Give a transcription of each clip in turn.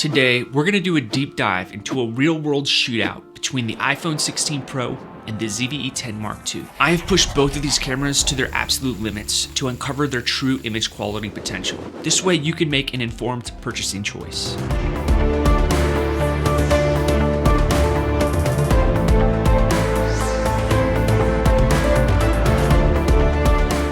Today, we're gonna do a deep dive into a real-world shootout between the iPhone 16 Pro and the ZV-E10 Mark II. I have pushed both of these cameras to their absolute limits to uncover their true image quality potential. This way, you can make an informed purchasing choice.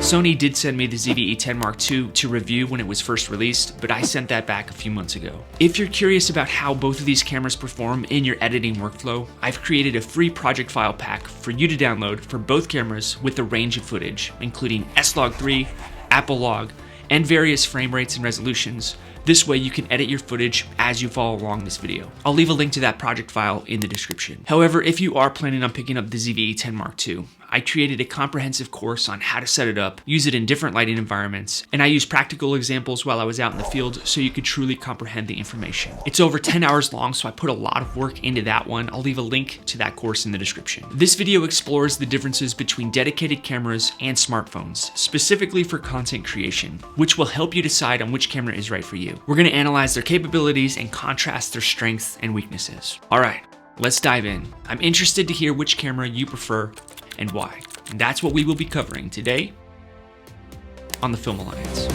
Sony did send me the ZV-E10 Mark II to review when it was first released, but I sent that back a few months ago. If you're curious about how both of these cameras perform in your editing workflow, I've created a free project file pack for you to download for both cameras with a range of footage, including S-Log3, Apple Log, and various frame rates and resolutions. This way you can edit your footage as you follow along this video. I'll leave a link to that project file in the description. However, if you are planning on picking up the ZV-E10 Mark II, I created a comprehensive course on how to set it up, use it in different lighting environments, and I used practical examples while I was out in the field so you could truly comprehend the information. It's over 10 hours long, so I put a lot of work into that one. I'll leave a link to that course in the description. This video explores the differences between dedicated cameras and smartphones, specifically for content creation, which will help you decide on which camera is right for you. We're gonna analyze their capabilities and contrast their strengths and weaknesses. All right, let's dive in. I'm interested to hear which camera you prefer and why. And that's what we will be covering today on the Film Alliance.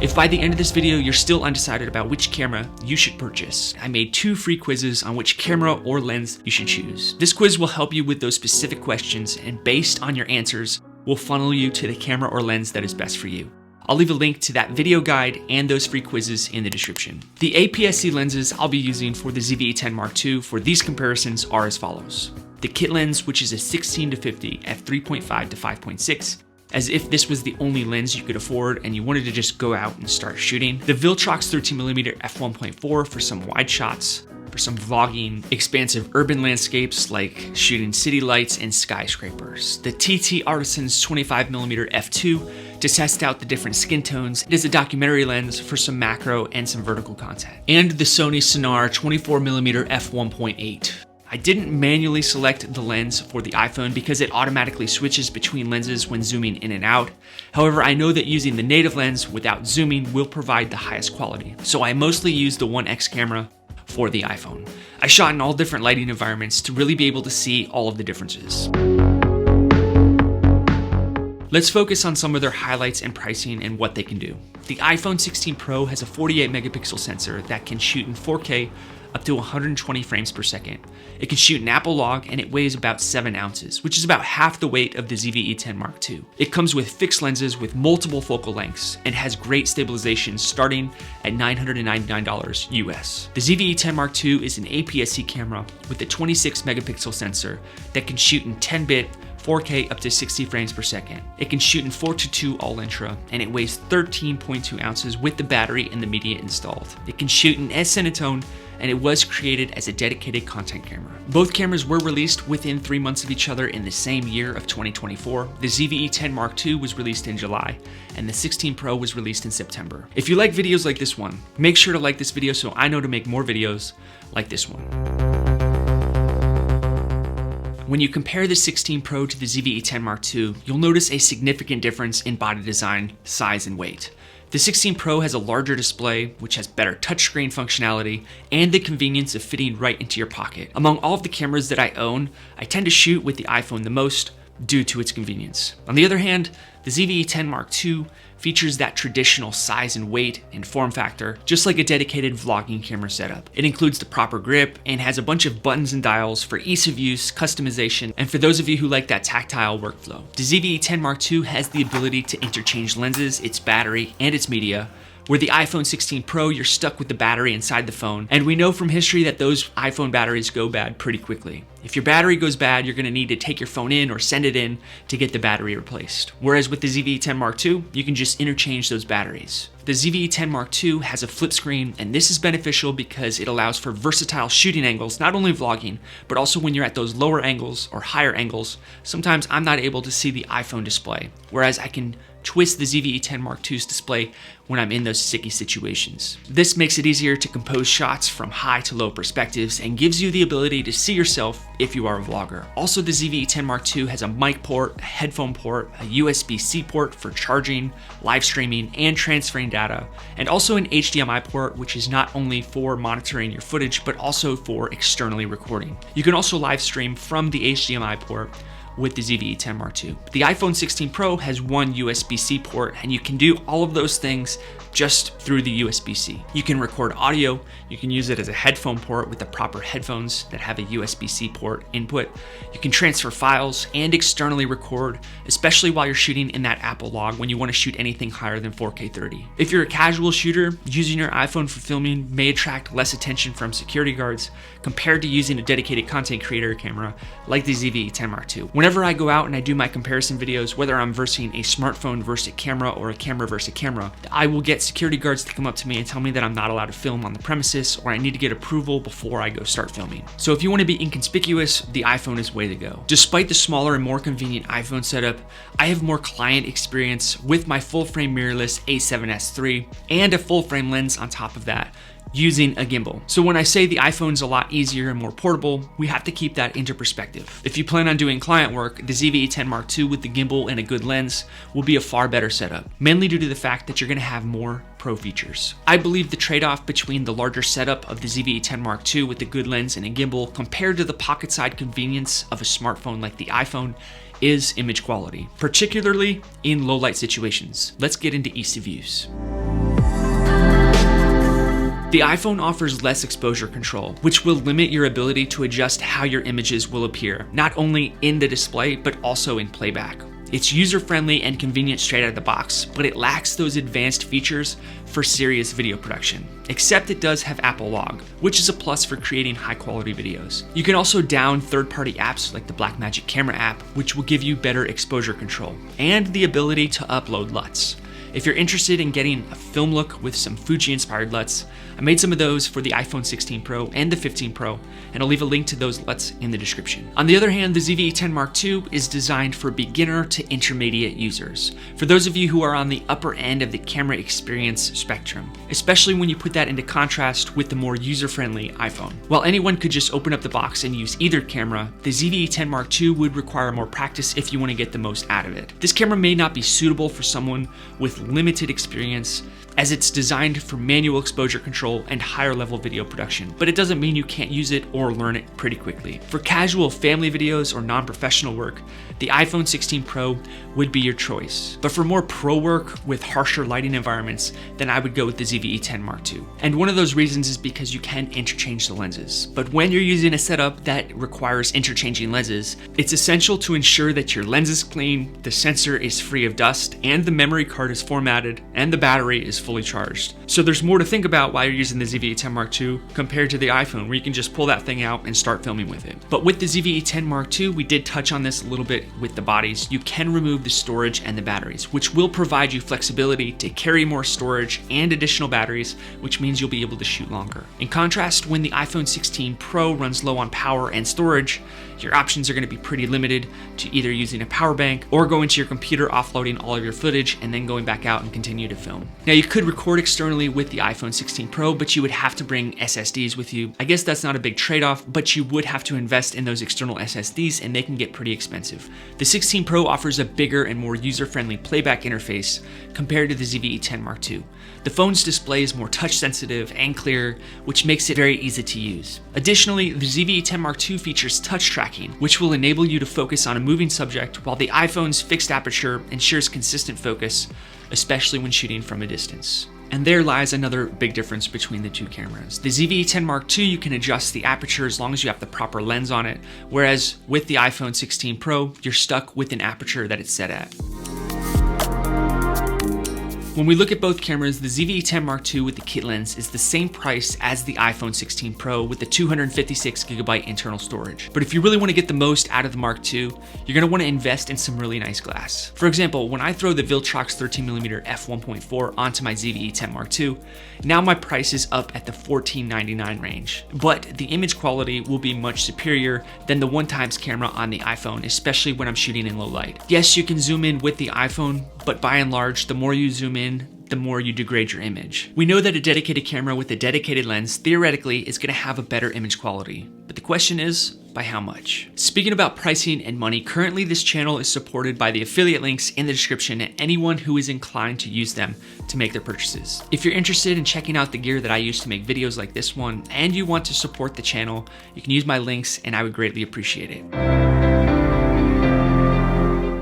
If by the end of this video you're still undecided about which camera you should purchase, I made 2 free quizzes on which camera or lens you should choose. This quiz will help you with those specific questions, and based on your answers, will funnel you to the camera or lens that is best for you. I'll leave a link to that video guide and those free quizzes in the description. The APS-C lenses I'll be using for the ZV-E10 Mark II for these comparisons are as follows. The kit lens, which is a 16-50 f3.5 to 5.6, as if this was the only lens you could afford and you wanted to just go out and start shooting. The Viltrox 13mm f1.4 for some wide shots, for some vlogging, expansive urban landscapes like shooting city lights and skyscrapers. The TT Artisans 25mm f2 to test out the different skin tones. It is a documentary lens for some macro and some vertical content. And the Sony Sonar 24mm f1.8. I didn't manually select the lens for the iPhone because it automatically switches between lenses when zooming in and out. However, I know that using the native lens without zooming will provide the highest quality. So I mostly use the 1X camera for the iPhone. I shot in all different lighting environments to really be able to see all of the differences. Let's focus on some of their highlights and pricing and what they can do. The iPhone 16 Pro has a 48 megapixel sensor that can shoot in 4K up to 120 frames per second. It can shoot in Apple Log, and it weighs about 7 ounces, which is about half the weight of the ZV-E10 Mark II. It comes with fixed lenses with multiple focal lengths and has great stabilization starting at $999 US. The ZV-E10 Mark II is an APS-C camera with a 26 megapixel sensor that can shoot in 10-bit 4K up to 60 frames per second. It can shoot in 4:2 all-intra, and it weighs 13.2 ounces with the battery and the media installed. It can shoot in S-Cinetone, and it was created as a dedicated content camera. Both cameras were released within 3 months of each other in the same year of 2024. The ZV-E10 Mark II was released in July, and the 16 Pro was released in September. If you like videos like this one, make sure to like this video so I know to make more videos like this one. When you compare the 16 Pro to the ZV-E10 Mark II, you'll notice a significant difference in body design, size, and weight. The 16 Pro has a larger display, which has better touchscreen functionality, and the convenience of fitting right into your pocket. Among all of the cameras that I own, I tend to shoot with the iPhone the most due to its convenience. On the other hand, the ZV-E10 Mark II features that traditional size and weight and form factor, just like a dedicated vlogging camera setup. It includes the proper grip and has a bunch of buttons and dials for ease of use, customization, and for those of you who like that tactile workflow. The ZV-E10 Mark II has the ability to interchange lenses, its battery, and its media. Where the iPhone 16 Pro, you're stuck with the battery inside the phone, and we know from history that those iPhone batteries go bad pretty quickly. If your battery goes bad, you're gonna need to take your phone in or send it in to get the battery replaced. Whereas with the ZV-E10 Mark II, you can just interchange those batteries. The ZV-E10 Mark II has a flip screen, and this is beneficial because it allows for versatile shooting angles, not only vlogging, but also when you're at those lower angles or higher angles. Sometimes I'm not able to see the iPhone display, whereas I can twist the ZV-E10 Mark II's display when I'm in those sticky situations. This makes it easier to compose shots from high to low perspectives and gives you the ability to see yourself if you are a vlogger. Also, the ZV-E10 Mark II has a mic port, a headphone port, a USB-C port for charging, live streaming, and transferring data, and also an HDMI port, which is not only for monitoring your footage, but also for externally recording. You can also live stream from the HDMI port with the ZV-E10 Mark II. The iPhone 16 Pro has one USB-C port, and you can do all of those things just through the USB-C. You can record audio, you can use it as a headphone port with the proper headphones that have a USB-C port input. You can transfer files and externally record, especially while you're shooting in that Apple log when you want to shoot anything higher than 4K 30. If you're a casual shooter, using your iPhone for filming may attract less attention from security guards compared to using a dedicated content creator camera like the ZV-E10 Mark II. Whenever I go out and I do my comparison videos, whether I'm versing a smartphone versus a camera or a camera versus a camera, I will get security guards to come up to me and tell me that I'm not allowed to film on the premises, or I need to get approval before I go start filming. So if you want to be inconspicuous, the iPhone is way to go. Despite the smaller and more convenient iPhone setup, I have more client experience with my full frame mirrorless A7S III and a full frame lens on top of that, using a gimbal. So when I say the iPhone's a lot easier and more portable, we have to keep that into perspective. If you plan on doing client work, the ZV-E10 Mark II with the gimbal and a good lens will be a far better setup, mainly due to the fact that you're gonna have more pro features. I believe the trade-off between the larger setup of the ZV-E10 Mark II with the good lens and a gimbal compared to the pocket-side convenience of a smartphone like the iPhone is image quality, particularly in low-light situations. Let's get into ease of use. The iPhone offers less exposure control, which will limit your ability to adjust how your images will appear, not only in the display, but also in playback. It's user-friendly and convenient straight out of the box, but it lacks those advanced features for serious video production, except it does have Apple Log, which is a plus for creating high-quality videos. You can also down third-party apps like the Blackmagic Camera app, which will give you better exposure control, and the ability to upload LUTs. If you're interested in getting a film look with some Fuji-inspired LUTs, I made some of those for the iPhone 16 Pro and the 15 Pro, and I'll leave a link to those LUTs in the description. On the other hand, the ZV-E10 Mark II is designed for beginner to intermediate users, for those of you who are on the upper end of the camera experience spectrum, especially when you put that into contrast with the more user-friendly iPhone. While anyone could just open up the box and use either camera, the ZV-E10 Mark II would require more practice if you want to get the most out of it. This camera may not be suitable for someone with limited experience, as it's designed for manual exposure control and higher level video production, but it doesn't mean you can't use it or learn it pretty quickly. For casual family videos or non-professional work, the iPhone 16 Pro would be your choice. But for more pro work with harsher lighting environments, then I would go with the ZV-E10 Mark II. And one of those reasons is because you can interchange the lenses. But when you're using a setup that requires interchanging lenses, it's essential to ensure that your lens is clean, the sensor is free of dust, and the memory card is formatted, and the battery is fully charged. So there's more to think about while you're using the ZV-E10 Mark II compared to the iPhone, where you can just pull that thing out and start filming with it. But with the ZV-E10 Mark II, we did touch on this a little bit with the bodies. You can remove the storage and the batteries, which will provide you flexibility to carry more storage and additional batteries, which means you'll be able to shoot longer. In contrast, when the iPhone 16 Pro runs low on power and storage, your options are going to be pretty limited to either using a power bank or going to your computer, offloading all of your footage, and then going back out and continue to film. Now, you could record externally with the iPhone 16 Pro, but you would have to bring SSDs with you. I guess that's not a big trade-off, but you would have to invest in those external SSDs, and they can get pretty expensive. The 16 Pro offers a bigger and more user-friendly playback interface compared to the ZV-E10 Mark II. The phone's display is more touch-sensitive and clear, which makes it very easy to use. Additionally, the ZV-E10 Mark II features touch tracking, which will enable you to focus on a moving subject, while the iPhone's fixed aperture ensures consistent focus, especially when shooting from a distance. And there lies another big difference between the two cameras. The ZV-E10 Mark II, you can adjust the aperture as long as you have the proper lens on it, whereas with the iPhone 16 Pro, you're stuck with an aperture that it's set at. When we look at both cameras, the ZV-E10 Mark II with the kit lens is the same price as the iPhone 16 Pro with the 256GB internal storage. But if you really want to get the most out of the Mark II, you're going to want to invest in some really nice glass. For example, when I throw the Viltrox 13mm f1.4 onto my ZV-E10 Mark II, now my price is up at the $14.99 range. But the image quality will be much superior than the 1x camera on the iPhone, especially when I'm shooting in low light. Yes, you can zoom in with the iPhone, but by and large, the more you zoom in, the more you degrade your image. We know that a dedicated camera with a dedicated lens theoretically is going to have a better image quality, but the question is, by how much? Speaking about pricing and money, currently this channel is supported by the affiliate links in the description and anyone who is inclined to use them to make their purchases. If you're interested in checking out the gear that I use to make videos like this one, and you want to support the channel, you can use my links and I would greatly appreciate it.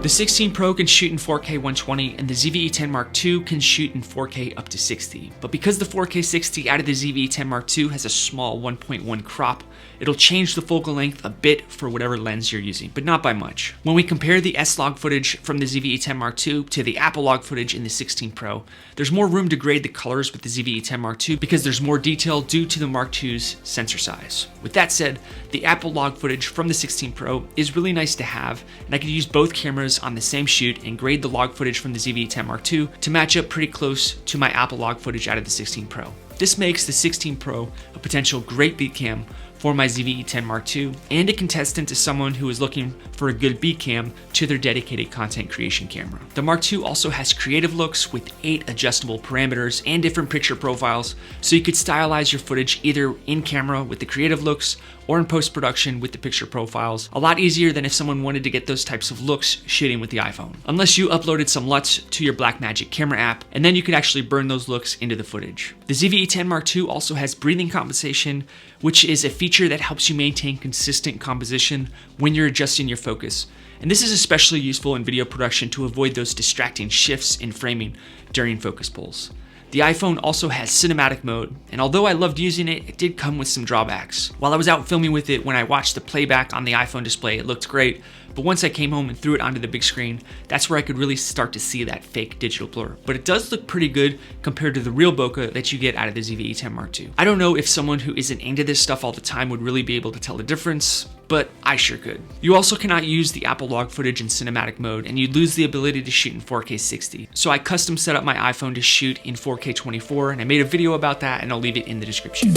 The 16 Pro can shoot in 4K 120 and the ZV-E10 Mark II can shoot in 4K up to 60. But because the 4K 60 out of the ZV-E10 Mark II has a small 1.1 crop, it'll change the focal length a bit for whatever lens you're using, but not by much. When we compare the S-Log footage from the ZV-E10 Mark II to the Apple Log footage in the 16 Pro, there's more room to grade the colors with the ZV-E10 Mark II because there's more detail due to the Mark II's sensor size. With that said, the Apple Log footage from the 16 Pro is really nice to have, and I could use both cameras on the same shoot and grade the log footage from the ZV-E10 Mark II to match up pretty close to my Apple Log footage out of the 16 Pro. This makes the 16 Pro a potential great beat cam for my ZV-E10 Mark II and a contestant to someone who is looking for a good beat cam to their dedicated content creation camera. The Mark II also has creative looks with 8 adjustable parameters and different picture profiles, so you could stylize your footage either in camera with the creative looks or in post-production with the picture profiles, a lot easier than if someone wanted to get those types of looks shooting with the iPhone. Unless you uploaded some LUTs to your Blackmagic camera app, and then you could actually burn those looks into the footage. The ZV-E10 Mark II also has breathing compensation, which is a feature that helps you maintain consistent composition when you're adjusting your focus. And this is especially useful in video production to avoid those distracting shifts in framing during focus pulls. The iPhone also has cinematic mode, and although I loved using it, it did come with some drawbacks. While I was out filming with it, when I watched the playback on the iPhone display, it looked great, but once I came home and threw it onto the big screen, that's where I could really start to see that fake digital blur. But it does look pretty good compared to the real bokeh that you get out of the ZV-E10 Mark II. I don't know if someone who isn't into this stuff all the time would really be able to tell the difference, but I sure could. You also cannot use the Apple Log footage in cinematic mode, and you'd lose the ability to shoot in 4K 60. So I custom set up my iPhone to shoot in 4K 24, and I made a video about that, and I'll leave it in the description.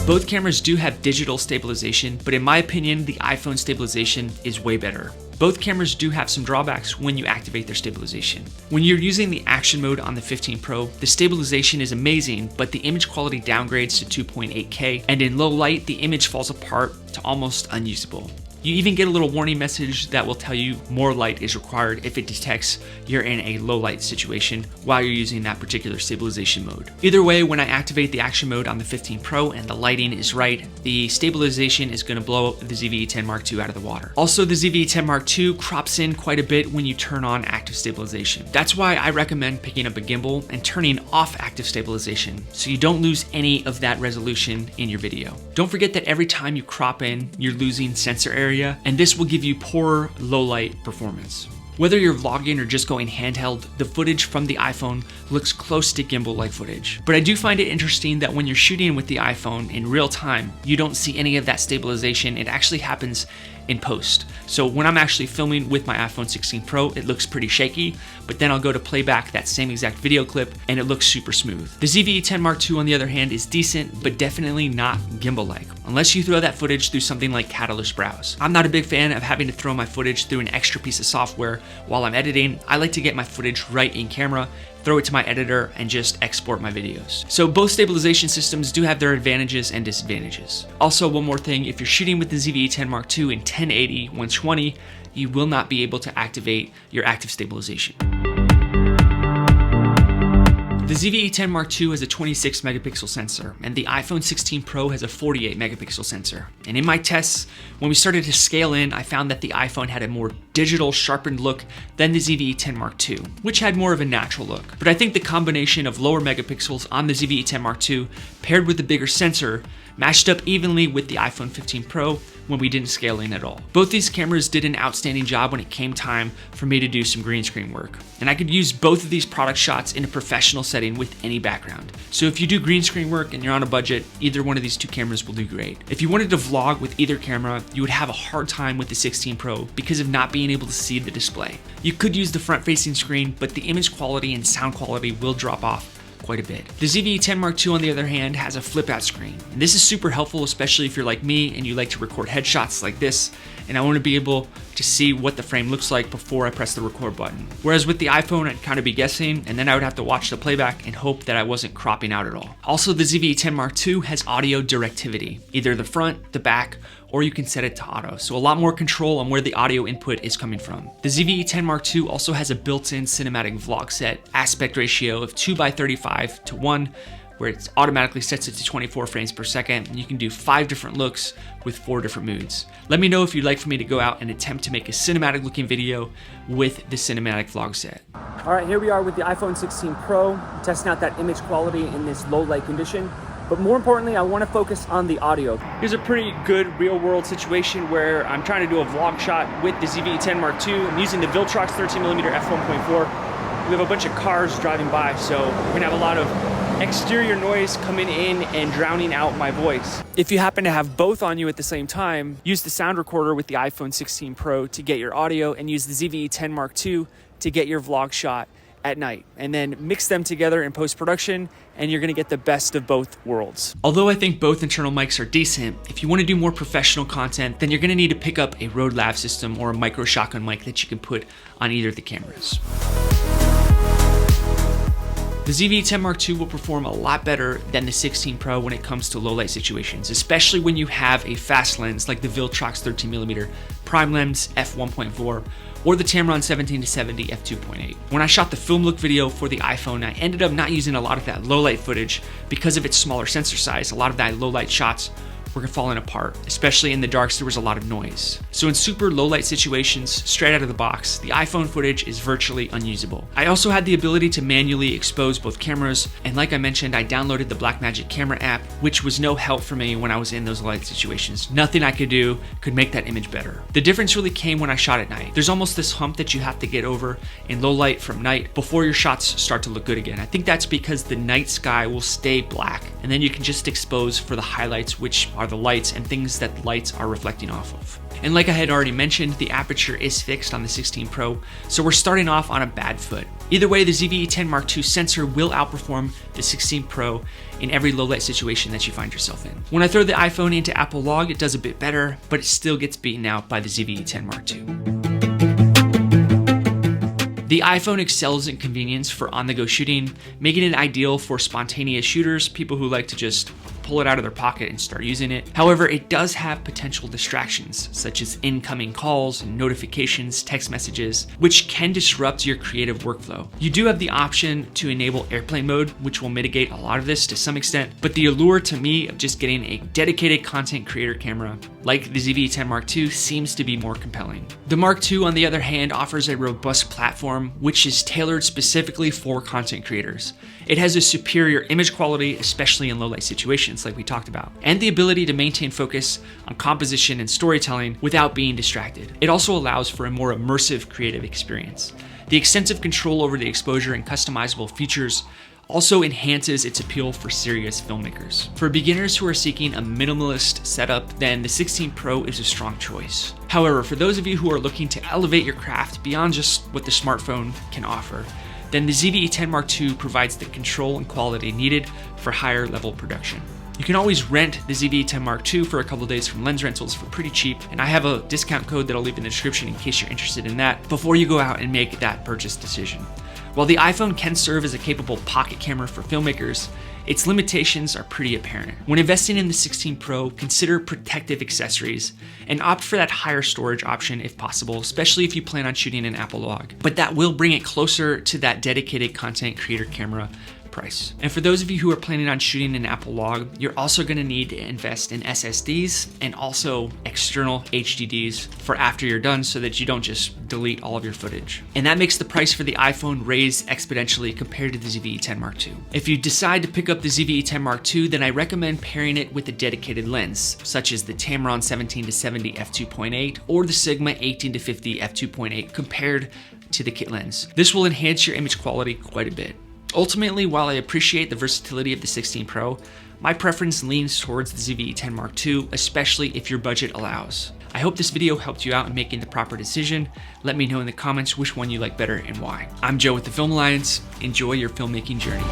Both cameras do have digital stabilization, but in my opinion, the iPhone stabilization is way better. Both cameras do have some drawbacks when you activate their stabilization. When you're using the action mode on the 15 Pro, the stabilization is amazing, but the image quality downgrades to 2.8K, and in low light, the image falls apart to almost unusable. You even get a little warning message that will tell you more light is required if it detects you're in a low light situation while you're using that particular stabilization mode. Either way, when I activate the action mode on the 15 Pro and the lighting is right, the stabilization is going to blow the ZV-E10 Mark II out of the water. Also, the ZV-E10 Mark II crops in quite a bit when you turn on active stabilization. That's why I recommend picking up a gimbal and turning off active stabilization so you don't lose any of that resolution in your video. Don't forget that every time you crop in, you're losing sensor area, and this will give you poor low light performance. Whether you're vlogging or just going handheld, the footage from the iPhone looks close to gimbal-like footage. But I do find it interesting that when you're shooting with the iPhone in real time, you don't see any of that stabilization. It actually happens in post. So when I'm actually filming with my iPhone 16 Pro, it looks pretty shaky, but then I'll go to play back that same exact video clip and it looks super smooth. The ZV-E10 Mark II on the other hand is decent, but definitely not gimbal-like, unless you throw that footage through something like Catalyst Browse. I'm not a big fan of having to throw my footage through an extra piece of software while I'm editing. I like to get my footage right in camera, throw it to my editor, and just export my videos. So both stabilization systems do have their advantages and disadvantages. Also, one more thing, if you're shooting with the ZV-E10 Mark II in 1080, 120, you will not be able to activate your active stabilization. The ZV-E10 Mark II has a 26 megapixel sensor, and the iPhone 16 Pro has a 48 megapixel sensor. And in my tests, when we started to scale in, I found that the iPhone had a more digital, sharpened look than the ZV-E10 Mark II, which had more of a natural look. But I think the combination of lower megapixels on the ZV-E10 Mark II paired with the bigger sensor matched up evenly with the iPhone 15 Pro when we didn't scale in at all. Both these cameras did an outstanding job when it came time for me to do some green screen work. And I could use both of these product shots in a professional setting with any background. So if you do green screen work and you're on a budget, either one of these two cameras will do great. If you wanted to vlog with either camera, you would have a hard time with the 16 Pro because of not being able to see the display. You could use the front-facing screen, but the image quality and sound quality will drop off quite a bit. The ZV-E10 Mark II, on the other hand, has a flip-out screen. And this is super helpful, especially if you're like me and you like to record headshots like this, and I want to be able to see what the frame looks like before I press the record button. Whereas with the iPhone, I'd kind of be guessing, and then I would have to watch the playback and hope that I wasn't cropping out at all. Also, the ZV-E10 Mark II has audio directivity, either the front, the back, or you can set it to auto, so a lot more control on where the audio input is coming from. The ZV-E10 Mark II also has a built-in cinematic vlog set aspect ratio of 2:35:1, where it automatically sets it to 24 frames per second, and you can do 5 different looks with 4 different moods. Let me know if you'd like for me to go out and attempt to make a cinematic looking video with the cinematic vlog set. All right, here we are with the iPhone 16 Pro, testing out that image quality in this low light condition. But more importantly, I want to focus on the audio. Here's a pretty good real world situation where I'm trying to do a vlog shot with the ZV-E10 Mark II. I'm using the Viltrox 13mm f1.4. We have a bunch of cars driving by, so we're gonna have a lot of exterior noise coming in and drowning out my voice. If you happen to have both on you at the same time, use the sound recorder with the iPhone 16 Pro to get your audio, and use the ZV-E10 Mark II to get your vlog shot at night, and then mix them together in post-production, and you're gonna get the best of both worlds. Although I think both internal mics are decent, if you wanna do more professional content, then you're gonna need to pick up a Rode Lav system or a micro shotgun mic that you can put on either of the cameras. The ZV-E10 Mark II will perform a lot better than the 16 Pro when it comes to low light situations, especially when you have a fast lens like the Viltrox 13mm prime lens f1.4 or the Tamron 17-70 f2.8. When I shot the film look video for the iPhone, I ended up not using a lot of that low light footage because of its smaller sensor size. A lot of that low light shots were falling apart, especially in the darks. There was a lot of noise. So in super low light situations, straight out of the box, the iPhone footage is virtually unusable. I also had the ability to manually expose both cameras, and like I mentioned, I downloaded the Blackmagic camera app, which was no help for me when I was in those light situations. Nothing I could do could make that image better. The difference really came when I shot at night. There's almost this hump that you have to get over in low light from night before your shots start to look good again. I think that's because the night sky will stay black, and then you can just expose for the highlights, which are the lights and things that the lights are reflecting off of. And like I had already mentioned, the aperture is fixed on the 16 Pro, so we're starting off on a bad foot. Either way, the ZV-E10 Mark II sensor will outperform the 16 Pro in every low light situation that you find yourself in. When I throw the iPhone into Apple Log, it does a bit better, but it still gets beaten out by the ZV-E10 Mark II. The iPhone excels in convenience for on-the-go shooting, making it ideal for spontaneous shooters, people who like to just pull it out of their pocket and start using it. However, it does have potential distractions, such as incoming calls and notifications, text messages, which can disrupt your creative workflow. You do have the option to enable airplane mode, which will mitigate a lot of this to some extent, but the allure to me of just getting a dedicated content creator camera like the ZV-E10 Mark II seems to be more compelling. The Mark II, on the other hand, offers a robust platform which is tailored specifically for content creators. It has a superior image quality, especially in low light situations like we talked about, and the ability to maintain focus on composition and storytelling without being distracted. It also allows for a more immersive creative experience. The extensive control over the exposure and customizable features also enhances its appeal for serious filmmakers. For beginners who are seeking a minimalist setup, then the 16 Pro is a strong choice. However, for those of you who are looking to elevate your craft beyond just what the smartphone can offer, then the ZV-E10 Mark II provides the control and quality needed for higher level production. You can always rent the ZV-E10 Mark II for a couple days from Lens Rentals for pretty cheap, and I have a discount code that I'll leave in the description in case you're interested in that before you go out and make that purchase decision. While the iPhone can serve as a capable pocket camera for filmmakers, its limitations are pretty apparent. When investing in the 16 Pro, consider protective accessories and opt for that higher storage option if possible, especially if you plan on shooting an Apple Log. But that will bring it closer to that dedicated content creator camera price. And for those of you who are planning on shooting an Apple log, you're also gonna need to invest in SSDs and also external HDDs for after you're done so that you don't just delete all of your footage. And that makes the price for the iPhone raise exponentially compared to the ZV-E10 Mark II. If you decide to pick up the ZV-E10 Mark II, then I recommend pairing it with a dedicated lens, such as the Tamron 17-70 f2.8 or the Sigma 18-50 f2.8 compared to the kit lens. This will enhance your image quality quite a bit. Ultimately, while I appreciate the versatility of the 16 Pro, my preference leans towards the ZV-E10 Mark II, especially if your budget allows. I hope this video helped you out in making the proper decision. Let me know in the comments which one you like better and why. I'm Joe with the Film Alliance. Enjoy your filmmaking journey.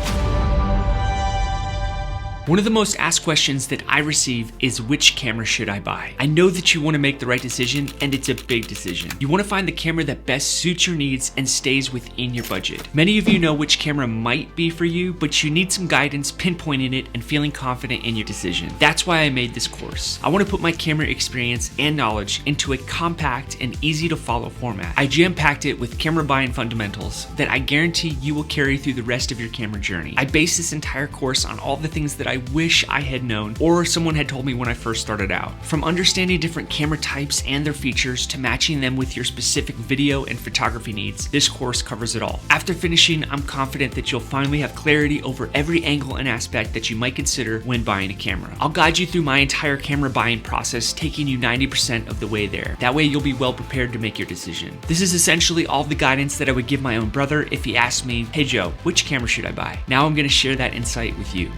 One of the most asked questions that I receive is, which camera should I buy? I know that you want to make the right decision, and it's a big decision. You want to find the camera that best suits your needs and stays within your budget. Many of you know which camera might be for you, but you need some guidance pinpointing it and feeling confident in your decision. That's why I made this course. I want to put my camera experience and knowledge into a compact and easy to follow format. I jam-packed it with camera buying fundamentals that I guarantee you will carry through the rest of your camera journey. I based this entire course on all the things that I wish I had known or someone had told me when I first started out. From understanding different camera types and their features to matching them with your specific video and photography needs, this course covers it all. After finishing, I'm confident that you'll finally have clarity over every angle and aspect that you might consider when buying a camera. I'll guide you through my entire camera buying process, taking you 90% of the way there. That way you'll be well prepared to make your decision. This is essentially all the guidance that I would give my own brother if he asked me, "Hey Joe, which camera should I buy?" Now I'm going to share that insight with you.